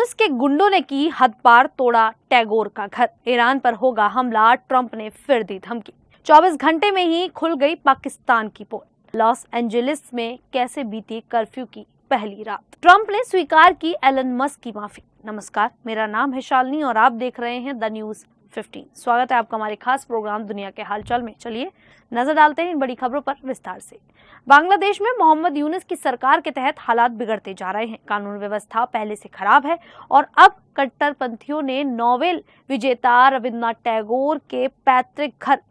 यूनुस के गुंडों ने की हद पार, तोड़ा टैगोर का घर। ईरान पर होगा हमला, ट्रंप ने फिर दी धमकी। 24 घंटे में ही खुल गई पाकिस्तान की पोल। लॉस एंजलिस में कैसे बीती कर्फ्यू की पहली रात। ट्रंप ने स्वीकार की एलन मस्क की माफी। नमस्कार, मेरा नाम है शालिनी और आप देख रहे हैं द न्यूज 15। स्वागत है आपका हमारे खास प्रोग्राम दुनिया के हालचाल में। चलिए नजर डालते हैं इन बड़ी खबरों पर विस्तार से। बांग्लादेश में मोहम्मद यूनुस की सरकार के तहत हालात बिगड़ते जा रहे हैं। कानून व्यवस्था पहले से खराब है और अब कट्टरपंथियों ने नोबेल विजेता रविन्द्रनाथ टैगोर के पैतृक घर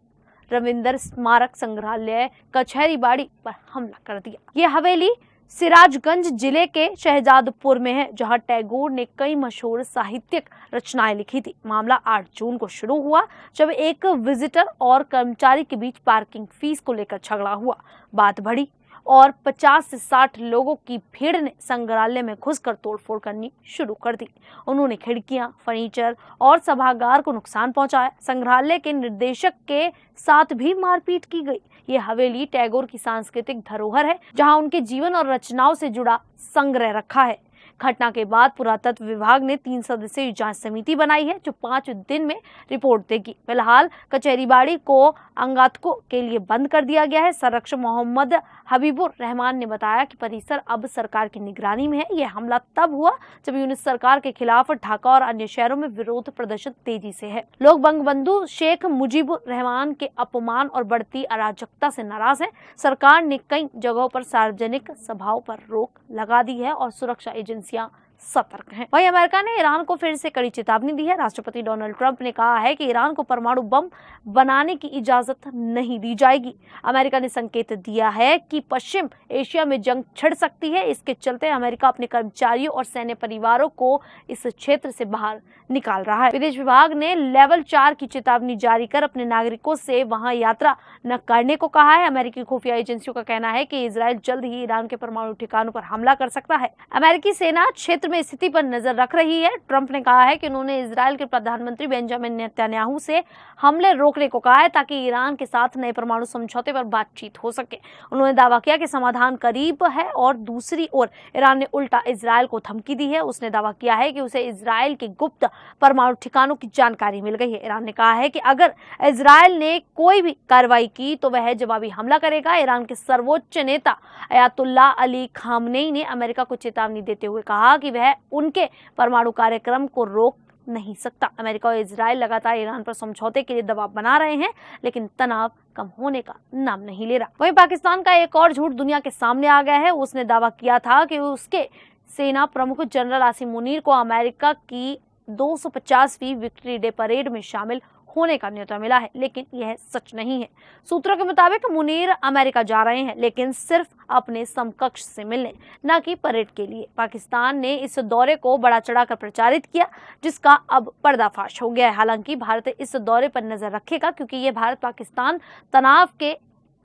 रविंद्र स्मारक संग्रहालय कचहरीबाड़ी पर हमला कर दिया। ये हवेली सिराजगंज जिले के शहजादपुर में है, जहां टैगोर ने कई मशहूर साहित्यिक रचनाएं लिखी थी। मामला 8 जून को शुरू हुआ, जब एक विजिटर और कर्मचारी के बीच पार्किंग फीस को लेकर झगड़ा हुआ। बात बढ़ी और 50 से 60 लोगों की भीड़ ने संग्रहालय में घुसकर तोड़फोड़ करनी शुरू कर दी। उन्होंने खिड़कियां, फर्नीचर और सभागार को नुकसान पहुंचाया। संग्रहालय के निर्देशक के साथ भी मारपीट की गई। ये हवेली टैगोर की सांस्कृतिक धरोहर है, जहां उनके जीवन और रचनाओं से जुड़ा संग्रह रखा है। घटना के बाद पुरातत्व विभाग ने 3 सदस्यीय जांच समिति बनाई है, जो 5 दिन में रिपोर्ट देगी। फिलहाल कचहरीबाड़ी को अंगातकों के लिए बंद कर दिया गया है। संरक्षक मोहम्मद हबीबुर रहमान ने बताया कि परिसर अब सरकार की निगरानी में है। यह हमला तब हुआ जब यूनुस सरकार के खिलाफ ढाका और अन्य शहरों में विरोध प्रदर्शन तेजी से है। लोग बंगबंधु शेख मुजीबुर रहमान के अपमान और बढ़ती अराजकता से नाराज हैं। सरकार ने कई जगहों पर सार्वजनिक सभाओं पर रोक लगा दी है और सुरक्षा एजेंसियां सतर्क हैं। वहीं अमेरिका ने ईरान को फिर से कड़ी चेतावनी दी है। राष्ट्रपति डोनाल्ड ट्रंप ने कहा है कि ईरान को परमाणु बम बनाने की इजाजत नहीं दी जाएगी। अमेरिका ने संकेत दिया है कि पश्चिम एशिया में जंग छिड़ सकती है। इसके चलते अमेरिका अपने कर्मचारियों और सैन्य परिवारों को इस क्षेत्र से बाहर निकाल रहा है। विदेश विभाग ने लेवल 4 की चेतावनी जारी कर अपने नागरिकों से वहां यात्रा न करने को कहा है। अमेरिकी खुफिया एजेंसियों का कहना है कि इजरायल जल्द ही ईरान के परमाणु ठिकानों पर हमला कर सकता है। अमेरिकी सेना क्षेत्र में स्थिति पर नजर रख रही है। ट्रंप ने कहा है कि उन्होंने इजरायल के प्रधानमंत्री बेंजामिन नेतन्याहू से हमले रोकने को कहा है, ताकि ईरान के साथ नए परमाणु समझौते पर बातचीत हो सके। उन्होंने दावा किया कि समाधान करीब है और दूसरी ओर ईरान ने उल्टा इजरायल को धमकी दी है। उसने दावा किया है कि उसे इजरायल के गुप्त परमाणु ठिकानों की जानकारी मिल गई है। ईरान ने कहा है कि अगर इजरायल ने कोई भी कार्रवाई की तो वह जवाबी हमला करेगा। ईरान के सर्वोच्च नेता अयातुल्लाह अली खामनेई ने अमेरिका को चेतावनी देते हुए कहा कि वह उनके परमाणु कार्यक्रम को रोक नहीं सकता। अमेरिका और इजरायल लगातार ईरान पर समझौते के लिए दबाव बना रहे हैं, लेकिन तनाव कम होने का नाम नहीं ले रहा। वहीं पाकिस्तान का एक और झूठ दुनिया के सामने आ गया है। उसने दावा किया था कि उसके सेना प्रमुख जनरल आसिम मुनीर को अमेरिका की 250वीं विक्ट्री डे परेड में शामिल होने का न्योता मिला है, लेकिन यह सच नहीं है। सूत्रों के मुताबिक मुनीर अमेरिका जा रहे हैं, लेकिन सिर्फ अपने समकक्ष से मिलने, न कि परेड के लिए। पाकिस्तान ने इस दौरे को बड़ा चढ़ाकर प्रचारित किया, जिसका अब पर्दाफाश हो गया है। हालांकि भारत इस दौरे पर नजर रखेगा, क्योंकि यह भारत पाकिस्तान तनाव के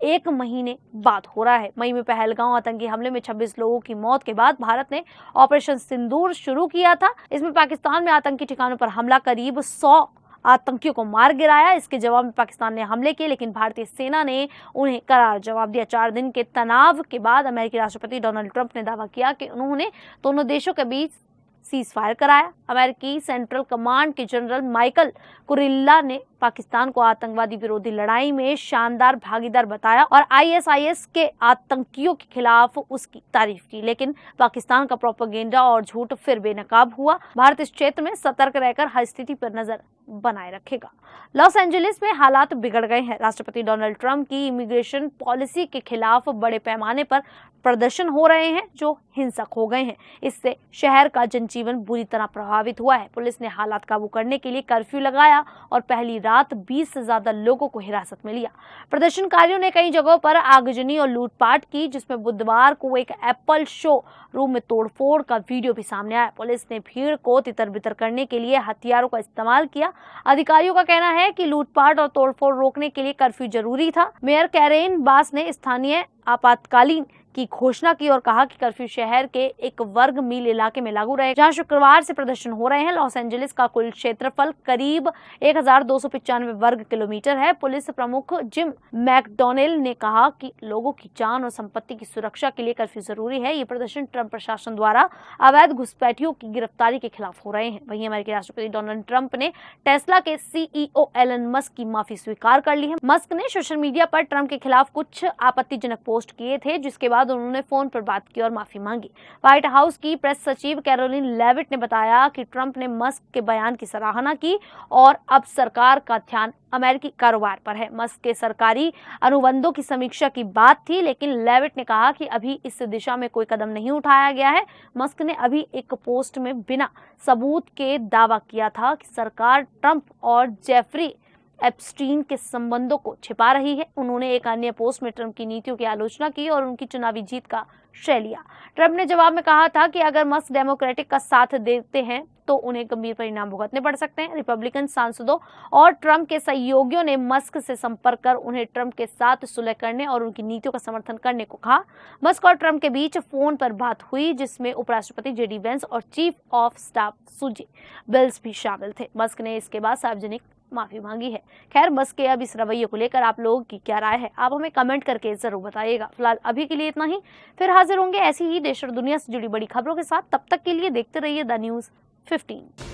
1 महीने बाद हो रहा है। मई में पहलगांव आतंकी हमले में 26 लोगों की मौत के बाद भारत ने ऑपरेशन सिंदूर शुरू किया था। इसमें पाकिस्तान में आतंकी ठिकानों पर हमला, करीब 100 आतंकियों को मार गिराया। इसके जवाब में पाकिस्तान ने हमले किए, लेकिन भारतीय सेना ने उन्हें करार जवाब दिया। 4 दिन के तनाव के बाद अमेरिकी राष्ट्रपति डोनाल्ड ट्रंप ने दावा किया कि उन्होंने दोनों देशों के बीच सीज फायर कराया। अमेरिकी सेंट्रल कमांड के जनरल माइकल कुरिल्ला ने पाकिस्तान को आतंकवादी विरोधी लड़ाई में शानदार भागीदार बताया और आईएसआईएस के आतंकियों के खिलाफ उसकी तारीफ की। लेकिन पाकिस्तान का प्रोपेगेंडा और झूठ फिर बेनकाब हुआ। भारत इस क्षेत्र में सतर्क रहकर हर स्थिति पर नजर बनाए रखेगा। लॉस एंजलिस में हालात बिगड़ गए हैं। राष्ट्रपति डोनाल्ड ट्रंप की इमिग्रेशन पॉलिसी के खिलाफ बड़े पैमाने पर प्रदर्शन हो रहे हैं, जो हिंसक हो गए हैं। इससे शहर का जनजीवन बुरी तरह प्रभावित हुआ है। पुलिस ने हालात काबू करने के लिए कर्फ्यू लगाया और पहली रात 20 से ज्यादा लोगों को हिरासत में लिया। प्रदर्शनकारियों ने कई जगहों पर आगजनी और लूटपाट की, जिसमें बुधवार को एक एप्पल शो रूम में तोड़फोड़ का वीडियो भी सामने आया। पुलिस ने भीड़ को तितर-बितर करने के लिए हथियारों का इस्तेमाल किया। अधिकारियों का कहना है कि लूटपाट और तोड़फोड़ रोकने के लिए कर्फ्यू जरूरी था। मेयर कैरेन बास ने स्थानीय आपातकालीन की घोषणा की और कहा कि कर्फ्यू शहर के एक वर्ग मील इलाके में लागू रहे, जहां शुक्रवार से प्रदर्शन हो रहे हैं। लॉस एंजलिस का कुल क्षेत्रफल करीब 1295 वर्ग किलोमीटर है। पुलिस प्रमुख जिम मैकडॉनेल ने कहा कि लोगों की जान और संपत्ति की सुरक्षा के लिए कर्फ्यू जरूरी है। ये प्रदर्शन ट्रंप प्रशासन द्वारा अवैध घुसपैठियों की गिरफ्तारी के खिलाफ हो रहे हैं। वहीं अमेरिकी राष्ट्रपति डोनाल्ड ट्रंप ने टेस्ला के सीईओ एलन मस्क की माफी स्वीकार कर ली है। मस्क ने सोशल मीडिया पर ट्रंप के खिलाफ कुछ आपत्तिजनक पोस्ट किए थे, जिसके बाद उन्होंने फोन पर बात की और माफी मांगी। व्हाइट हाउस की प्रेस सचिव कैरोलिन लेविट ने बताया कि ट्रंप ने मस्क के बयान की सराहना की और अब सरकार का ध्यान अमेरिकी कारोबार पर है। मस्क के सरकारी अनुबंधों की समीक्षा की बात थी, लेकिन लेविट ने कहा कि अभी इस दिशा में कोई कदम नहीं उठाया गया है। मस्क ने अभी एक पोस्ट में बिना सबूत के दावा किया था कि सरकार ट्रंप और जेफरी एप्स्टीन के संबंधों को छिपा रही है। उन्होंने एक अन्य पोस्ट में ट्रंप की नीतियों की आलोचना की और उनकी चुनावी जीत का श्रेय लिया। ट्रंप ने जवाब में कहा था कि अगर मस्क डेमोक्रेटिक का साथ देते हैं तो उन्हें गंभीर परिणाम भुगतने पड़ सकते हैं। रिपब्लिकन सांसदों और ट्रंप के सहयोगियों ने मस्क से संपर्क कर उन्हें ट्रंप के साथ सुलह करने और उनकी नीतियों का समर्थन करने को कहा। मस्क और ट्रंप के बीच फोन पर बात हुई, जिसमें उपराष्ट्रपति जेडी वेंस और चीफ ऑफ स्टाफ सुजी बिल्स भी शामिल थे। मस्क ने इसके बाद सार्वजनिक माफी मांगी है। खैर, मस्क के अब इस रवैये को लेकर आप लोगों की क्या राय है, आप हमें कमेंट करके जरूर बताइएगा। फिलहाल अभी के लिए इतना ही, फिर हाजिर होंगे ऐसी ही देश और दुनिया से जुड़ी बड़ी खबरों के साथ। तब तक के लिए देखते रहिए द न्यूज़ 15।